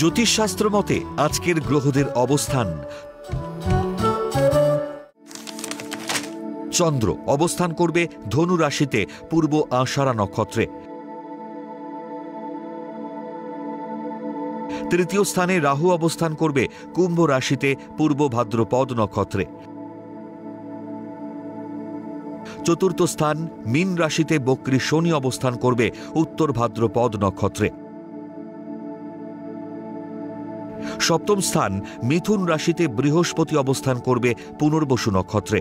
জ্যোতিষশাস্ত্র মতে আজকের গ্রহদের অবস্থান: চন্দ্র অবস্থান করবে ধনু রাশিতে পূর্ব আষাঢ়া নক্ষত্রে। তৃতীয় স্থানে রাহু অবস্থান করবে কুম্ভ রাশিতে পূর্ব ভাদ্রপদ নক্ষত্রে। চতুর্থ স্থান মীন রাশিতে বক্রী শনি অবস্থান করবে উত্তর ভাদ্রপদ নক্ষত্রে। সপ্তম স্থান মিথুন রাশিতে বৃহস্পতি অবস্থান করবে পুনর্বসু নক্ষত্রে।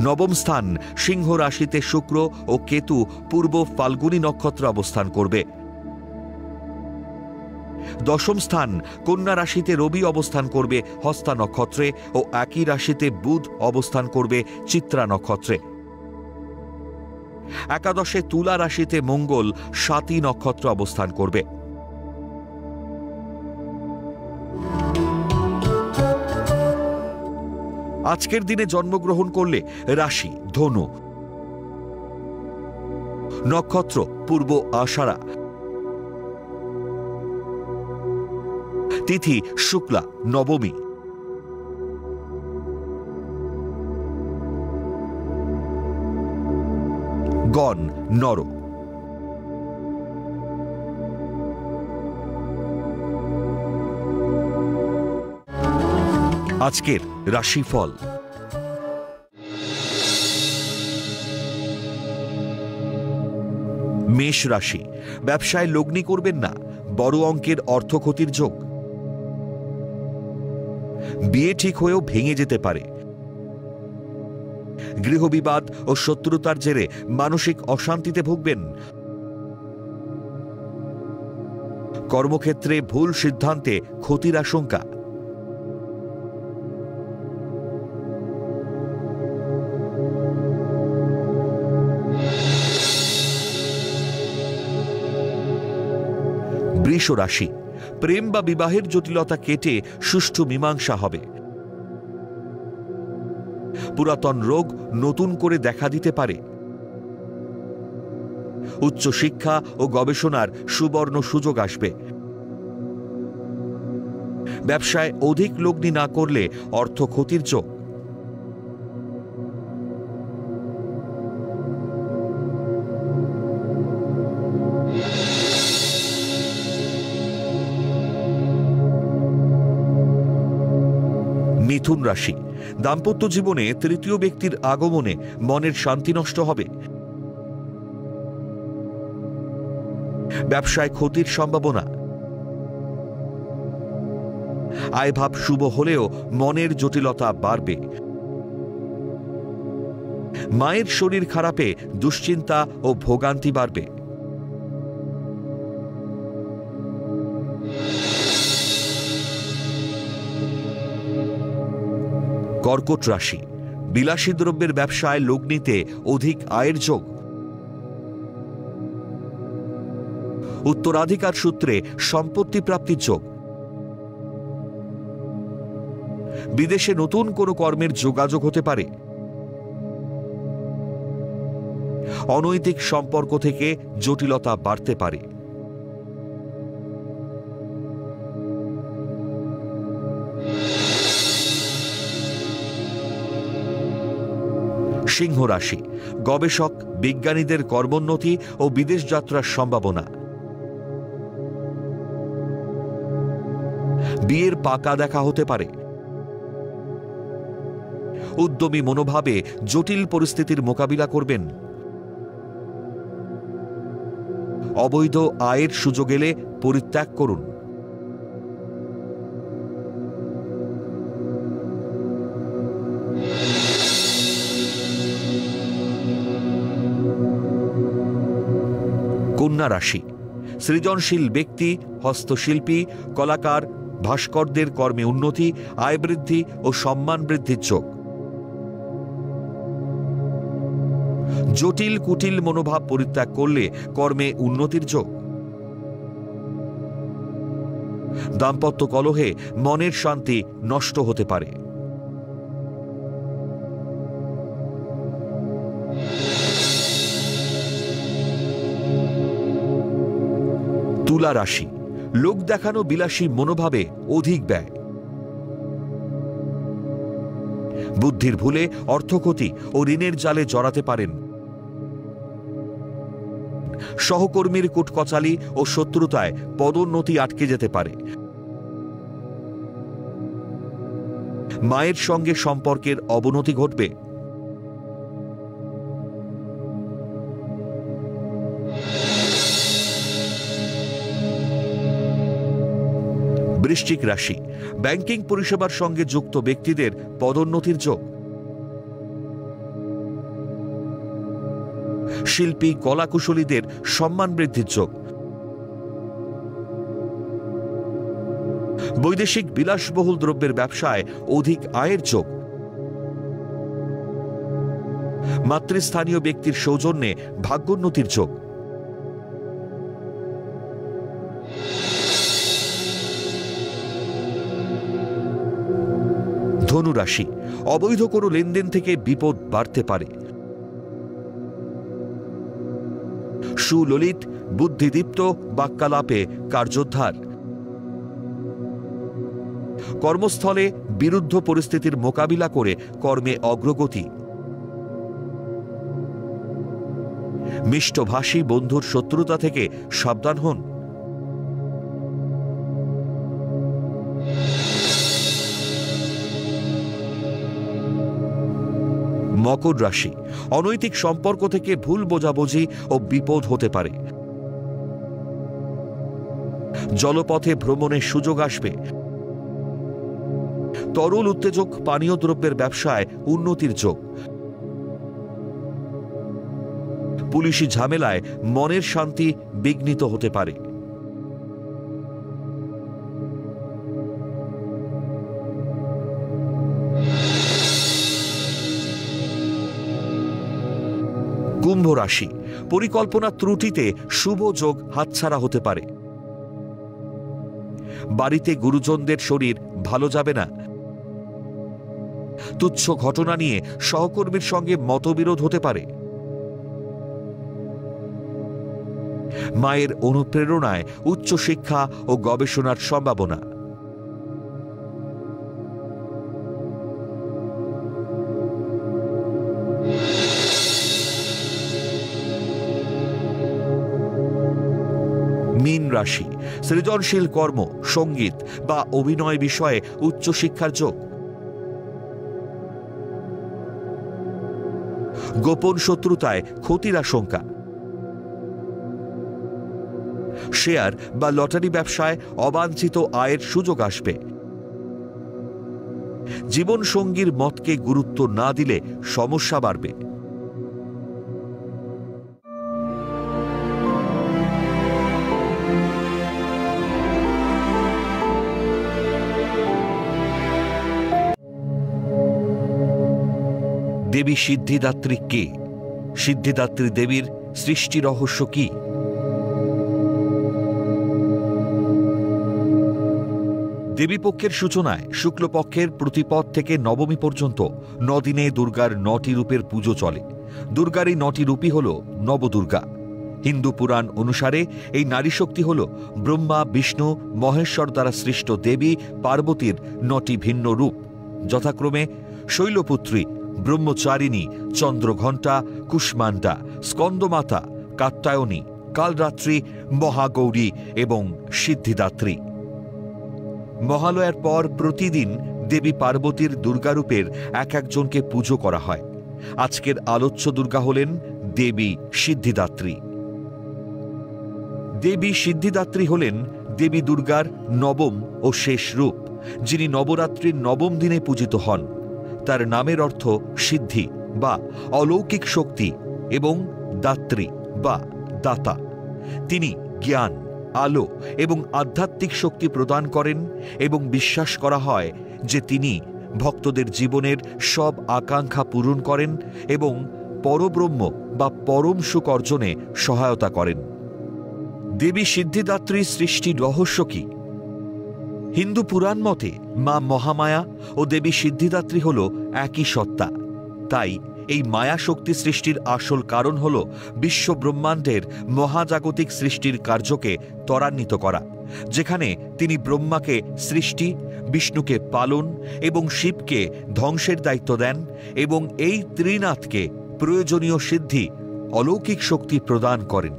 নবম স্থান সিংহ রাশিতে শুক্র ও কেতু পূর্ব ফাল্গুনী নক্ষত্রে অবস্থান করবে। দশম স্থান কন্যা রাশিতে রবি অবস্থান করবে হস্তা নক্ষত্রে ও একই রাশিতে বুধ অবস্থান করবে চিত্রা নক্ষত্রে। একাদশে তুলা রাশিতে মঙ্গল স্বাতী নক্ষত্রে অবস্থান করবে। আজকের দিনে জন্মগ্রহণ করলে রাশি ধনু, নক্ষত্র পূর্ব আষাঢ়া, তিথি শুক্লা নবমী, গণ নর। আজকের রাশিফল: মেষ রাশি, ব্যবসায় লগ্নি করবেন না, বড় অঙ্কের অর্থ ক্ষতির যোগ। বিয়ে ঠিক হয়েও ভেঙে যেতে পারে। গৃহবিবাদ ও শত্রুতার জেরে মানসিক অশান্তিতে ভুগবেন। কর্মক্ষেত্রে ভুল সিদ্ধান্তে ক্ষতির আশঙ্কা। বৃষ রাশি, প্রেম বা বিবাহের জটিলতা কেটে সুষ্ঠু মীমাংসা হবে। পুরাতন রোগ নতুন করে দেখা দিতে পারে। উচ্চশিক্ষা ও গবেষণার সুবর্ণ সুযোগ আসবে। ব্যবসায় অধিক লগ্নি না করলে অর্থ ক্ষতির যোগ। মিথুন রাশি, দাম্পত্য জীবনে তৃতীয় ব্যক্তির আগমনে মনের শান্তি নষ্ট হবে। ব্যবসায় ক্ষতির সম্ভাবনা। আয়ভাব শুভ হলেও মনের জটিলতা বাড়বে। মায়ের শরীর খারাপে দুশ্চিন্তা ও ভোগান্তি বাড়বে। কর্কট রাশি, বিলাসী দ্রব্যের ব্যবসায় লগ্নিতে অধিক আয়ের যোগ। উত্তরাধিকার সূত্রে সম্পত্তি প্রাপ্তির যোগ। বিদেশে নতুন কোনো কর্মের যোগাযোগ হতে পারে। অনৈতিক সম্পর্ক থেকে জটিলতা বাড়তে পারে। সিংহ রাশি, গবেষক বিজ্ঞানীদের কর্মোন্নতি ও বিদেশ যাত্রার সম্ভাবনা। বিয়ের পাকা দেখা হতে পারে। উদ্যমী মনোভাবে জটিল পরিস্থিতির মোকাবিলা করবেন। অবৈধ আয়ের সুযোগ এলে পরিত্যাগ করুন। কন্যা রাশি, সৃজনশীল ব্যক্তি, হস্তশিল্পী, কলাকার, ভাস্করদের কর্মে উন্নতি, আয় বৃদ্ধি ও সম্মান বৃদ্ধির যোগ। জটিল কুটিল মনোভাব পরিত্যাগ করলে কর্মে উন্নতির যোগ। দাম্পত্য কলহে মনের শান্তি নষ্ট হতে পারে। তুলা রাশি, লোক দেখানো বিলাসী মনোভাবে অধিক ব্যয়। বুদ্ধির ভুলে অর্থক্ষতি ও ঋণের জালে জড়াতে পারেন। সহকর্মীর কুটকচালি ও শত্রুতায় পদোন্নতি আটকে যেতে পারে। মায়ের সঙ্গে সম্পর্কের অবনতি ঘটবে। বৃশ্চিক রাশি, ব্যাংকিং পরিষেবার সঙ্গে যুক্ত ব্যক্তিদের পদোন্নতির যোগ। শিল্পী কলাকুশলীদের সম্মান বৃদ্ধির যোগ। বৈদেশিক বিলাসবহুল দ্রব্যের ব্যবসায় অধিক আয়ের যোগ। মাতৃস্থানীয় ব্যক্তির সৌজন্যে ভাগ্যোন্নতির যোগ। ধনু রাশি, অবৈধ কোনো লেনদেন থেকে বিপদ বাড়তে পারে। সুললিত বুদ্ধিদীপ্ত বাক্যালাপে কার্যোদ্ধার। কর্মস্থলে বিরুদ্ধ পরিস্থিতির মোকাবিলা করে কর্মে অগ্রগতি। মিষ্টভাষী বন্ধুর শত্রুতা থেকে সাবধান হন। মকর রাশি, অনৈতিক সম্পর্ক থেকে ভুল বোঝাবুঝি ও বিপদ হতে পারে। জলপথে ভ্রমণের সুযোগ আসবে। তরল উত্তেজক পানীয় দ্রব্যের ব্যবসায় উন্নতির যোগ। পুলিশি ঝামেলায় মনের শান্তি বিঘ্নিত হতে পারে। কুম্ভ রাশি, পরিকল্পনা ত্রুটিতে শুভ যোগ হাতছাড়া হতে পারে। বাড়িতে গুরুজনদের শরীর ভালো যাবে না। তুচ্ছ ঘটনা নিয়ে সহকর্মীর সঙ্গে মতবিরোধ হতে পারে। মায়ের অনুপ্রেরণায় উচ্চশিক্ষা ও গবেষণার সম্ভাবনা। মীন রাশি, সৃজনশীল কর্ম, সঙ্গীত বা অভিনয় বিষয়ে উচ্চশিক্ষার যোগ। গোপন শত্রুতায় ক্ষতির আশঙ্কা। শেয়ার বা লটারি ব্যবসায় অবাঞ্ছিত আয়ের সুযোগ আসবে। জীবনসঙ্গীর মতকে গুরুত্ব না দিলে সমস্যা বাড়বে। দেবী সিদ্ধিদাত্রী কে? সিদ্ধিদাত্রী দেবীর সৃষ্টি রহস্য কি? দেবীপক্ষের সূচনায় শুক্লপক্ষের প্রতিপদ থেকে নবমী পর্যন্ত 9 দিনে দুর্গার 9টি রূপের পুজো চলে। দুর্গার এই 9টি রূপই হল নবদুর্গা। হিন্দু পুরাণ অনুসারে এই নারী শক্তি হল ব্রহ্মা, বিষ্ণু, মহেশ্বর দ্বারা সৃষ্ট দেবী পার্বতীর 9টি ভিন্ন রূপ, যথাক্রমে শৈলপুত্রী, ব্রহ্মচারিণী, চন্দ্রঘণ্টা, কুষ্মান্ডা, স্কন্দমাতা, কাত্যায়নী, কালরাত্রি, মহাগৌরী এবং সিদ্ধিদাত্রী। মহালয়ার পর প্রতিদিন দেবী পার্বতীর দুর্গারূপের এক একজনকে পুজো করা হয়। আজকের আলোচ্য দুর্গা হলেন দেবী সিদ্ধিদাত্রী। দেবী সিদ্ধিদাত্রী হলেন দেবী দুর্গার নবম ও শেষ রূপ, যিনি নবরাত্রির নবম দিনে পূজিত হন। তার নামের অর্থ সিদ্ধি বা অলৌকিক শক্তি এবং দাত্রী বা দাতা। তিনি জ্ঞান, আলো এবং আধ্যাত্মিক শক্তি প্রদান করেন এবং বিশ্বাস করা হয় যে তিনি ভক্তদের জীবনের সব আকাঙ্ক্ষা পূরণ করেন এবং পরব্রহ্ম বা পরম সুখ অর্জনে সহায়তা করেন। দেবী সিদ্ধিদাত্রীর সৃষ্টি রহস্য কি? হিন্দু পুরাণ মতে মা মহামায়া ও দেবী সিদ্ধিদাত্রী হল একই সত্তা। তাই এই মায়া শক্তি সৃষ্টির আসল কারণ হল বিশ্ব ব্রহ্মাণ্ডের মহাজাগতিক সৃষ্টির কার্যকে ত্বরান্বিত করা, যেখানে তিনি ব্রহ্মাকে সৃষ্টি, বিষ্ণুকে পালন এবং শিবকে ধ্বংসের দায়িত্ব দেন এবং এই ত্রিনাথকে প্রয়োজনীয় সিদ্ধি, অলৌকিক শক্তি প্রদান করেন।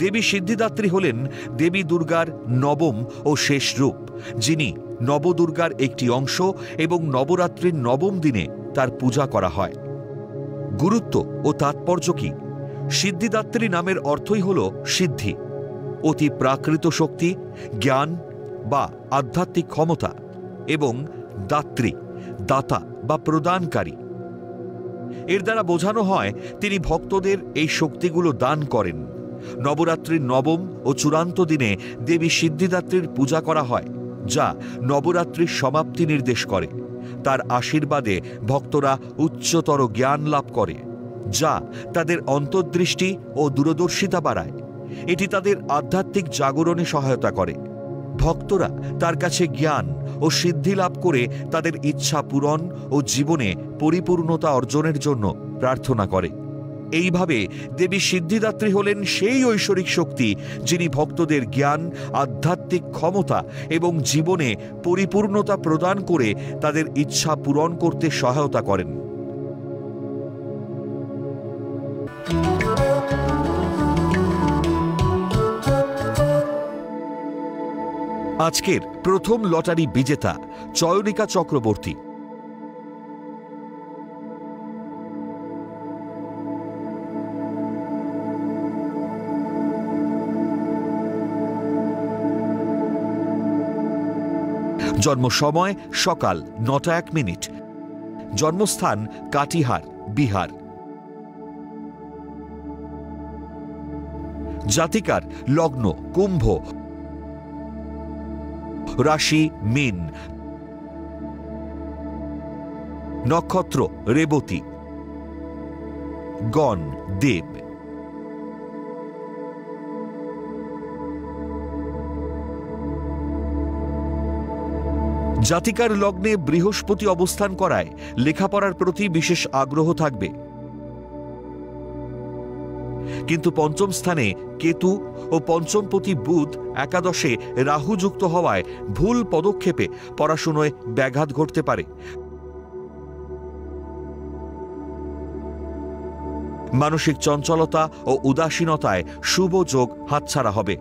দেবী সিদ্ধিদাত্রী হলেন দেবী দুর্গার নবম ও শেষ রূপ, যিনি নবদুর্গার একটি অংশ এবং নবরাত্রির নবম দিনে তার পূজা করা হয়। গুরুত্ব ও তাৎপর্য কি? সিদ্ধিদাত্রী নামের অর্থই হল সিদ্ধি, অতি প্রাকৃত শক্তি, জ্ঞান বা আধ্যাত্মিক ক্ষমতা, এবং দাত্রী, দাতা বা প্রদানকারী। এর দ্বারা বোঝানো হয় তিনি ভক্তদের এই শক্তিগুলো দান করেন। নবরাত্রির নবম ও চূড়ান্ত দিনে দেবী সিদ্ধিদাত্রীর পূজা করা হয়, যা নবরাত্রির সমাপ্তি নির্দেশ করে। তার আশীর্বাদে ভক্তরা উচ্চতর জ্ঞান লাভ করে, যা তাদের অন্তর্দৃষ্টি ও দূরদর্শিতা বাড়ায়। এটি তাদের আধ্যাত্মিক জাগরণে সহায়তা করে। ভক্তরা তার কাছে জ্ঞান ও সিদ্ধি লাভ করে তাদের ইচ্ছা পূরণ ও জীবনে পরিপূর্ণতা অর্জনের জন্য প্রার্থনা করে। এইভাবে দেবী সিদ্ধিদাত্রী হলেন সেই ঐশ্বরিক শক্তি যিনি ভক্তদের জ্ঞান, আধ্যাত্মিক ক্ষমতা এবং জীবনে পরিপূর্ণতা প্রদান করে তাদের ইচ্ছা পূরণ করতে সহায়তা করেন। আজকের প্রথম লটারি বিজেতা চয়নিকা চক্রবর্তী। জন্ম সময় সকাল 9:01। জন্মস্থান কাটিহার, বিহার। জাতিকার লগ্ন কুম্ভ, রাশি মীন, নক্ষত্র রেবতী, গণ দেব। জাতিকার লগ্নে বৃহস্পতি অবস্থান করায় লেখাপড়ার প্রতি বিশেষ আগ্রহ থাকবে, কিন্তু পঞ্চম স্থানে কেতু ও পঞ্চমপতি বুধ একাদশে রাহু যুক্ত হওয়ায় ভুল পদক্ষেপে পড়াশুনোয় ব্যাঘাত ঘটতে পারে। মানসিক চঞ্চলতা ও উদাসীনতায় শুভ যোগ হাতছাড়া হবে।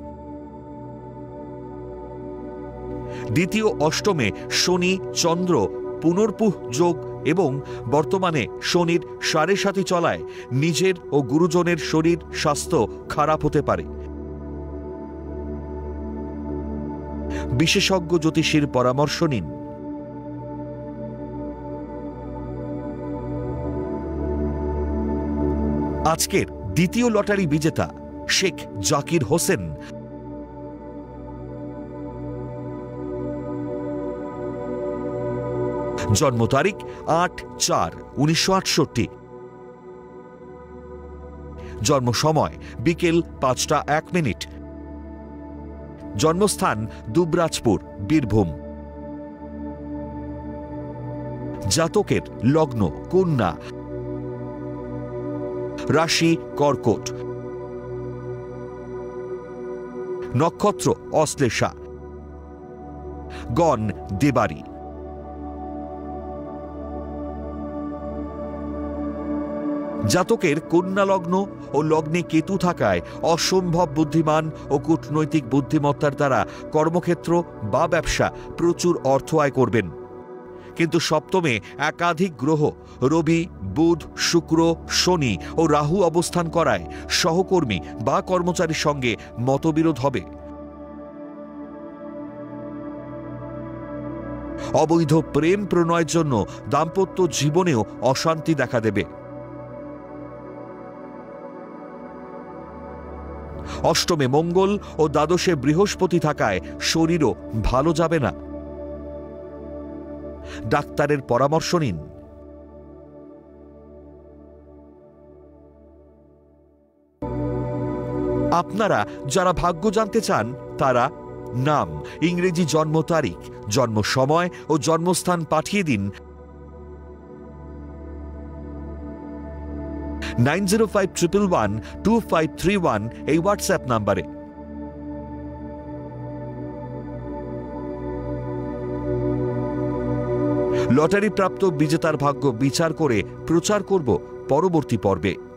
দ্বিতীয় অষ্টমে শনি চন্দ্র পুনর্পুহ যোগ এবং বর্তমানে শনির 7.5 চলায় নিজের ও গুরুজনের শরীর স্বাস্থ্য খারাপ হতে পারে। বিশেষজ্ঞ জ্যোতিষীর পরামর্শ নিন। আজকের দ্বিতীয় লটারি বিজেতা শেখ জাকির হোসেন। জন্ম তারিখ 8/4/1968। জন্ম সময় বিকেল 5:01। জন্মস্থান দুবরাজপুর, বীরভূম। জাতকের লগ্ন কন্যা, রাশি কর্কট, নক্ষত্র অশ্লেষা, গণ দেবারি। জাতকের কন্যা লগ্ন ও লগ্নে কেতু থাকায় অসম্ভব বুদ্ধিমান ও কূটনৈতিক বুদ্ধিমত্তার দ্বারা কর্মক্ষেত্র বা ব্যবসা প্রচুর অর্থ আয় করবেন। কিন্তু সপ্তমে একাধিক গ্রহ রবি, বুধ, শুক্র, শনি ও রাহু অবস্থান করায় সহকর্মী বা কর্মচারীর সঙ্গে মতবিরোধ হবে। অবৈধ প্রেম প্রণয়ের জন্য দাম্পত্য জীবনেও অশান্তি দেখা দেবে। অষ্টমে মঙ্গল ও দ্বাদশে বৃহস্পতি থাকায় শরীরও ভালো যাবে না। ডাক্তারের পরামর্শ নিন। আপনারা যারা ভাগ্য জানতে চান তারা নাম, ইংরেজি জন্ম তারিখ, জন্ম সময় ও জন্মস্থান পাঠিয়ে দিন 9051112531 এই হোয়াটসঅ্যাপ নাম্বারে। লটারি প্রাপ্ত বিজেতার ভাগ্য বিচার করে প্রচার করব পরবর্তী পর্বে।